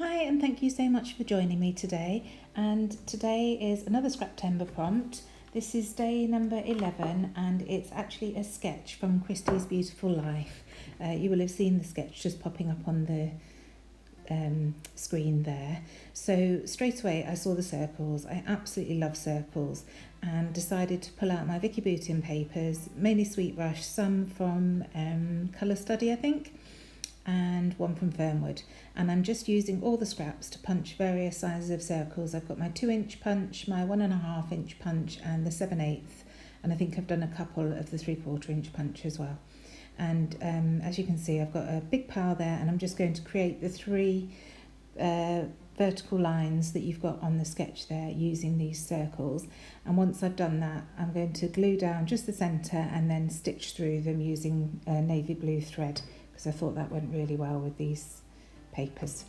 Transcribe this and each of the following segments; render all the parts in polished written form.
Hi, and thank you so much for joining me today. And today is another Scraptember prompt. This is day number 11, and it's actually a sketch from Christy's Beautiful Life. You will have seen the sketch just popping up on the screen there. So straight away I saw the circles. I absolutely love circles, and decided to pull out my Vicki Boutin papers, mainly Sweet Rush, some from Colour Study I think, and one from Fernwood, and I'm just using all the scraps to punch various sizes of circles. I've got my 2-inch punch, my 1.5-inch punch, and the 7/8, and I think I've done a couple of the 3/4-inch punch as well. And as you can see, I've got a big pile there, and I'm just going to create the 3 vertical lines that you've got on the sketch there using these circles. And once I've done that, I'm going to glue down just the centre and then stitch through them using navy blue thread, because I thought that went really well with these papers.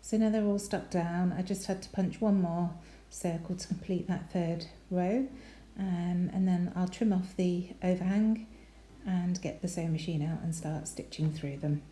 So now they're all stuck down, I just had to punch one more circle to complete that 3rd row, and then I'll trim off the overhang and get the sewing machine out and start stitching through them.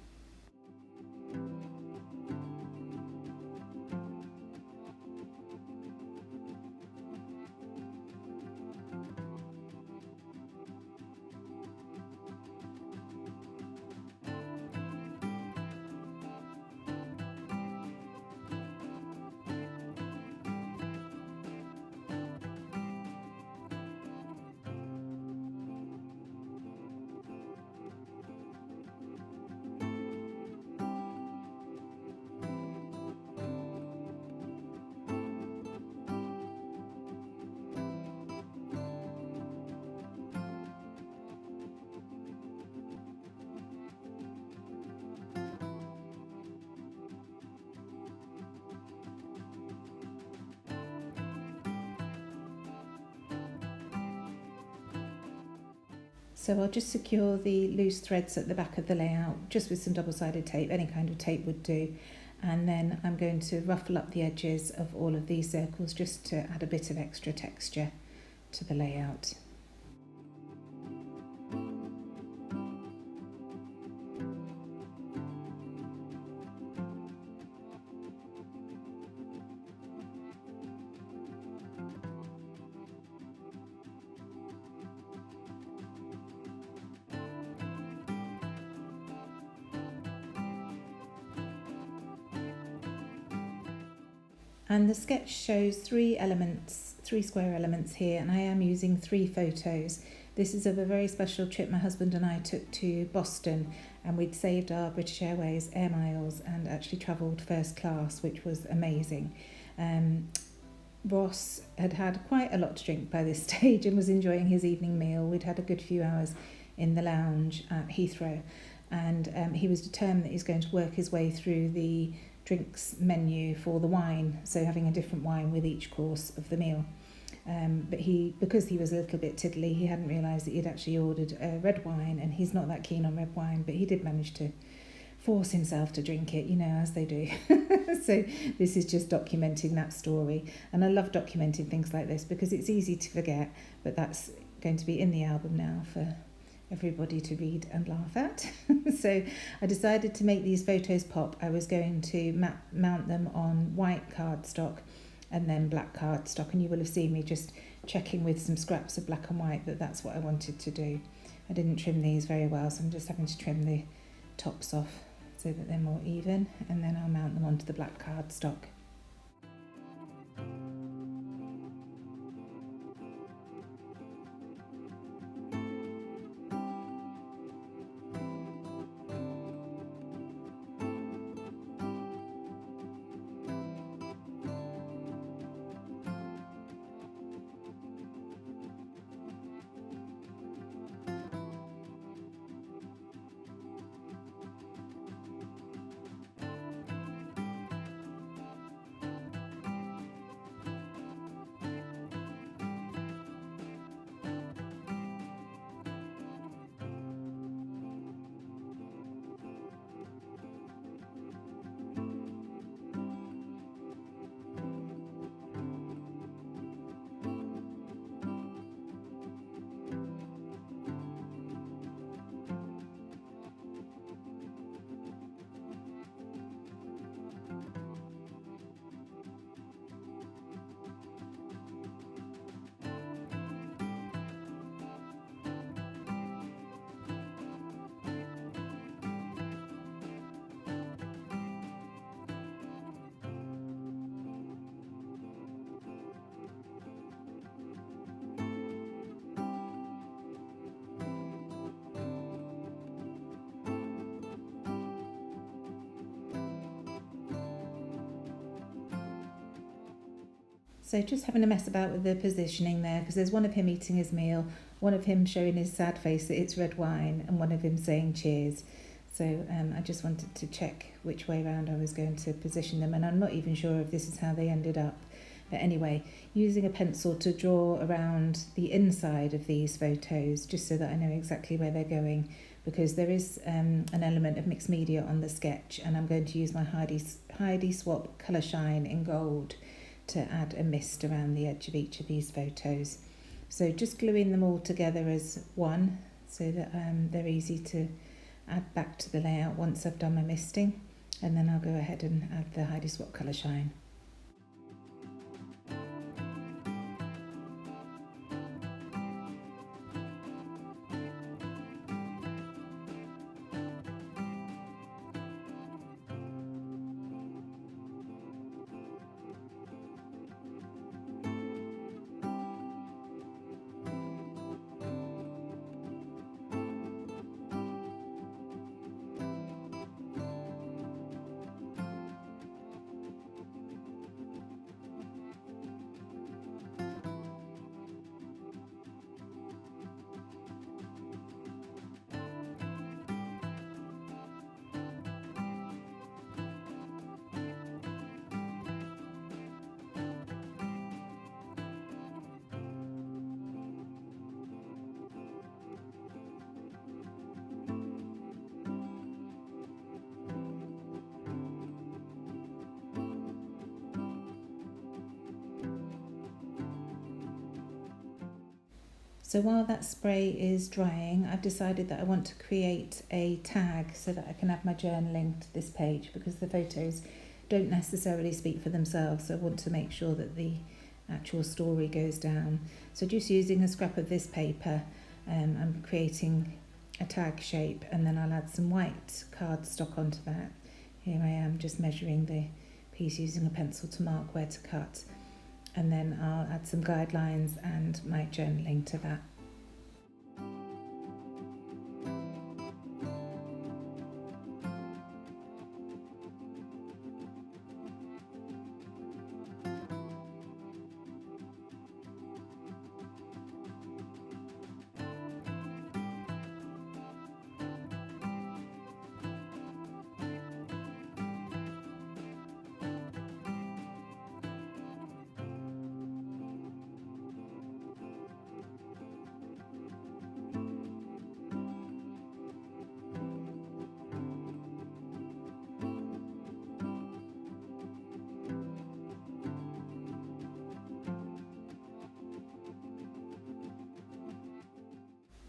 So I'll just secure the loose threads at the back of the layout just with some double-sided tape, any kind of tape would do. And then I'm going to ruffle up the edges of all of these circles just to add a bit of extra texture to the layout. And the sketch shows 3 square elements here, and I am using 3 photos. This is of a very special trip my husband and I took to Boston, and we'd saved our British Airways air miles and actually travelled first class, which was amazing. Ross had had quite a lot to drink by this stage and was enjoying his evening meal. We'd had a good few hours in the lounge at Heathrow, and he was determined that he's going to work his way through the drinks menu for the wine, so having a different wine with each course of the meal. But because he was a little bit tiddly, he hadn't realised that he'd actually ordered a red wine, and he's not that keen on red wine, but he did manage to force himself to drink it, as they do. So this is just documenting that story, and I love documenting things like this because it's easy to forget, but that's going to be in the album now for everybody to read and laugh at. So I decided to make these photos pop. I was going to mount them on white cardstock and then black cardstock, and you will have seen me just checking with some scraps of black and white that that's what I wanted to do. I didn't trim these very well, so I'm just having to trim the tops off so that they're more even, and then I'll mount them onto the black cardstock. So just having a mess about with the positioning there, because there's one of him eating his meal, one of him showing his sad face that it's red wine, and one of him saying cheers. So I just wanted to check which way round I was going to position them, and I'm not even sure if this is how they ended up. But anyway, using a pencil to draw around the inside of these photos, just so that I know exactly where they're going, because there is an element of mixed media on the sketch, and I'm going to use my Heidi Swap Colour Shine in gold to add a mist around the edge of each of these photos. So just gluing them all together as one, so that they're easy to add back to the layout once I've done my misting, and then I'll go ahead and add the Heidi Swap Colour Shine. So while that spray is drying, I've decided that I want to create a tag so that I can add my journaling to this page, because the photos don't necessarily speak for themselves, so I want to make sure that the actual story goes down. So just using a scrap of this paper, I'm creating a tag shape, and then I'll add some white cardstock onto that. Here I am just measuring the piece using a pencil to mark where to cut. And then I'll add some guidelines and my journaling to that.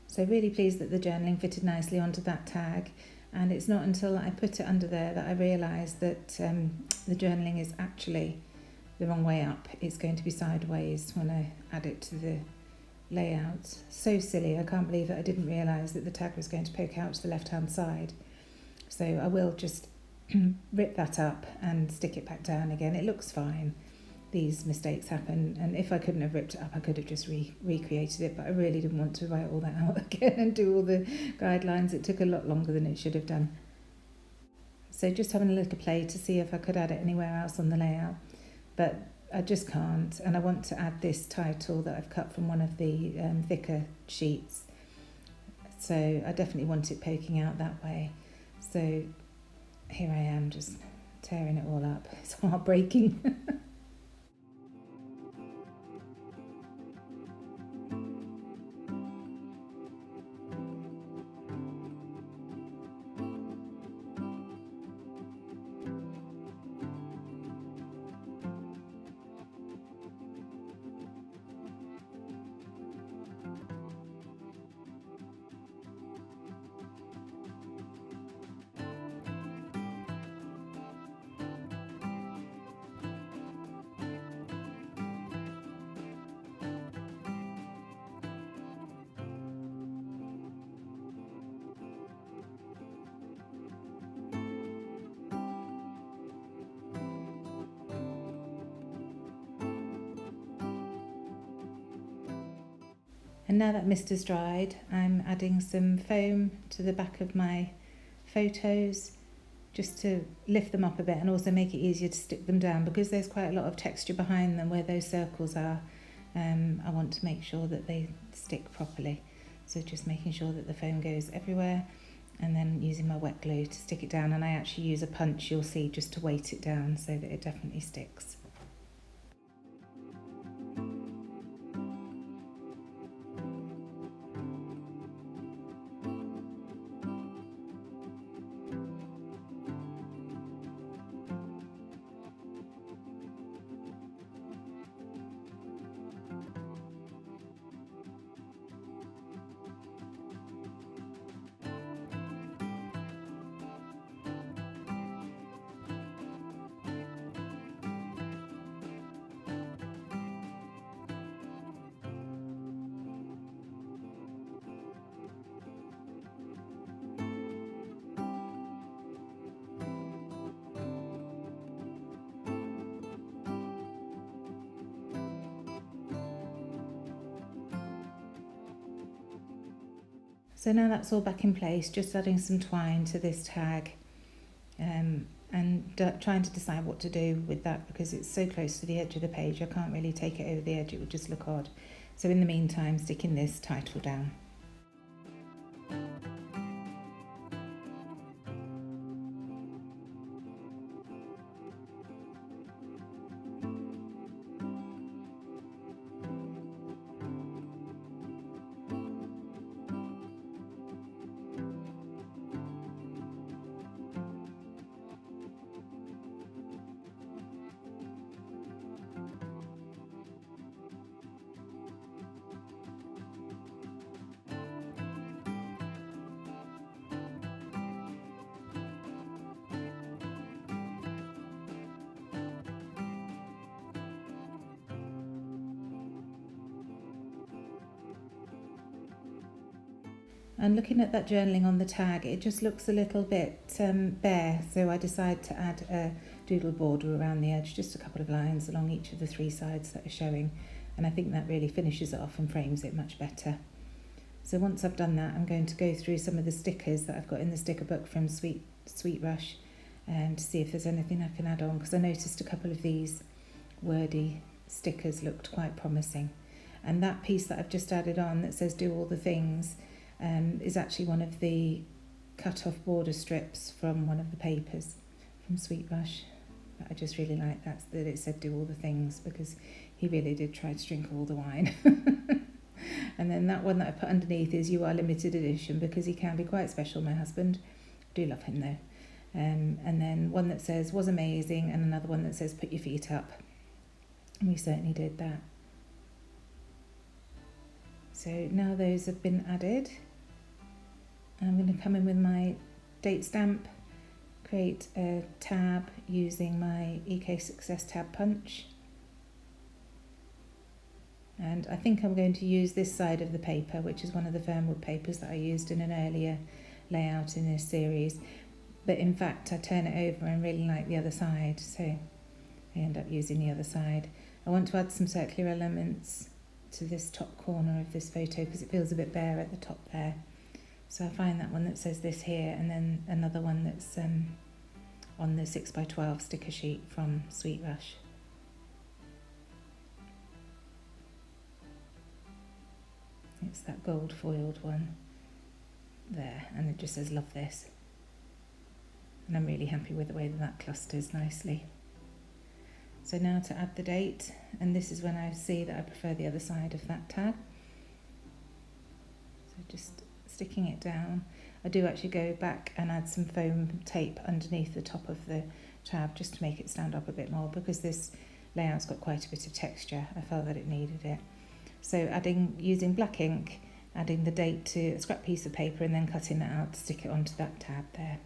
So really pleased that the journaling fitted nicely onto that tag, and it's not until I put it under there that I realised that the journaling is actually the wrong way up. It's going to be sideways when I add it to the layout. So silly, I can't believe that I didn't realise that the tag was going to poke out to the left hand side. So I will just rip that up and stick it back down again. It looks fine. These mistakes happen, and if I couldn't have ripped it up, I could have just recreated it, but I really didn't want to write all that out again and do all the guidelines. It took a lot longer than it should have done. So just having a little play to see if I could add it anywhere else on the layout, but I just can't, and I want to add this title that I've cut from one of the Vicki sheets, so I definitely want it poking out that way. So here I am just tearing it all up. It's heartbreaking. And now that mist has dried, I'm adding some foam to the back of my photos, just to lift them up a bit and also make it easier to stick them down, because there's quite a lot of texture behind them where those circles are. I want to make sure that they stick properly. So just making sure that the foam goes everywhere, and then using my wet glue to stick it down. And I actually use a punch, you'll see, just to weight it down so that it definitely sticks. So now that's all back in place, just adding some twine to this tag, and trying to decide what to do with that, because it's so close to the edge of the page I can't really take it over the edge, it would just look odd. So in the meantime, sticking this title down. And looking at that journaling on the tag, it just looks a little bit bare, so I decided to add a doodle border around the edge, just a couple of lines along each of the 3 sides that are showing, and I think that really finishes it off and frames it much better. So once I've done that, I'm going to go through some of the stickers that I've got in the sticker book from Sweet Rush, to see if there's anything I can add on, because I noticed a couple of these wordy stickers looked quite promising. And that piece that I've just added on that says "do all the things" is actually one of the cut-off border strips from one of the papers from Sweet Rush. But I just really like that it said "do all the things," because he really did try to drink all the wine. And then that one that I put underneath is "you are limited edition," because he can be quite special, my husband. I do love him though. And then one that says "was amazing," and another one that says "put your feet up." And we certainly did that. So now those have been added, I'm going to come in with my date stamp, create a tab using my EK Success tab punch. And I think I'm going to use this side of the paper, which is one of the Fernwood papers that I used in an earlier layout in this series. But in fact, I turn it over and really like the other side, so I end up using the other side. I want to add some circular elements to this top corner of this photo because it feels a bit bare at the top there. So I find that one that says this here, and then another one that's on the 6x12 sticker sheet from Sweet Rush. It's that gold foiled one there, and it just says "love this." And I'm really happy with the way that clusters nicely. So now to add the date, and this is when I see that I prefer the other side of that tag. So just sticking it down. I do actually go back and add some foam tape underneath the top of the tab just to make it stand up a bit more, because this layout's got quite a bit of texture. I felt that it needed it. So using black ink, adding the date to a scrap piece of paper and then cutting that out to stick it onto that tab there.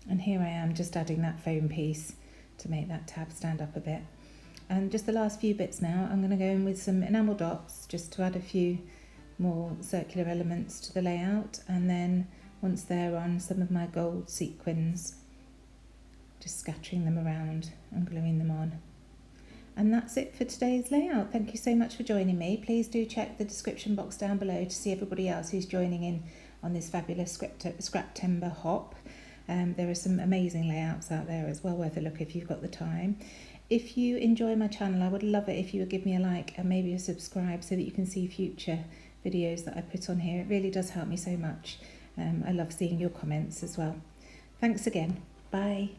And here I am just adding that foam piece to make that tab stand up a bit. And just the last few bits now, I'm going to go in with some enamel dots just to add a few more circular elements to the layout, and then once they're on, some of my gold sequins, just scattering them around and gluing them on. And that's it for today's layout. Thank you so much for joining me. Please do check the description box down below to see everybody else who's joining in on this fabulous Scraptember hop. There are some amazing layouts out there as well, worth a look if you've got the time. If you enjoy my channel, I would love it if you would give me a like and maybe a subscribe so that you can see future videos that I put on here. It really does help me so much. I love seeing your comments as well. Thanks again. Bye.